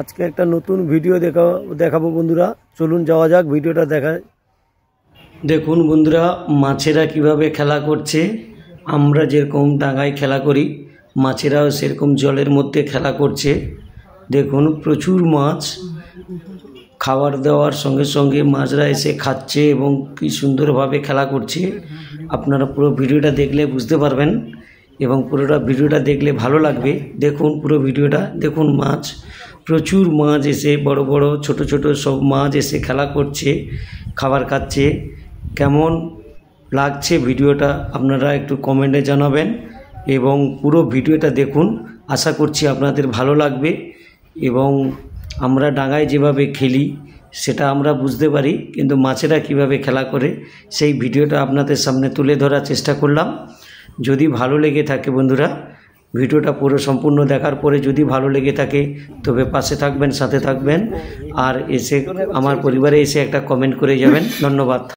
আজকে একটা নতুন ভিডিও দেখাবো বন্ধুরা। চলুন যাওয়া যাক, ভিডিওটা দেখায়। দেখুন বন্ধুরা, মাছেরা কিভাবে খেলা করছে। আমরা যেরকম ডাঙায় খেলা করি, মাছেরাও সেরকম জলের মধ্যে খেলা করছে। দেখুন প্রচুর মাছ, খাবার দেওয়ার সঙ্গে সঙ্গে মাছরা এসে খাচ্ছে এবং কি সুন্দরভাবে খেলা করছে। আপনারা পুরো ভিডিওটা দেখলে বুঝতে পারবেন এবং পুরোটা ভিডিওটা দেখলে ভালো লাগবে। দেখুন পুরো ভিডিওটা দেখুন। মাছ, প্রচুর মাছ এসে, বড় বড় ছোট ছোট সব মাছ এসে খেলা করছে, খাবার খাচ্ছে। কেমন লাগছে ভিডিওটা আপনারা একটু কমেন্টে জানাবেন এবং পুরো ভিডিওটা দেখুন। আশা করছি আপনাদের ভালো লাগবে এবং আমরা ডাঙায় যেভাবে খেলি সেটা আমরা বুঝতে পারি, কিন্তু মাছেরা কিভাবে খেলা করে সেই ভিডিওটা আপনাদের সামনে তুলে ধরার চেষ্টা করলাম। যদি ভালো লেগে থাকে বন্ধুরা, ভিডিওটা পুরো সম্পূর্ণ দেখার পরে যদি ভালো লেগে থাকে তবে পাশে থাকবেন, সাথে থাকবেন আর এসে আমার পরিবারে এসে একটা কমেন্ট করে যাবেন। ধন্যবাদ।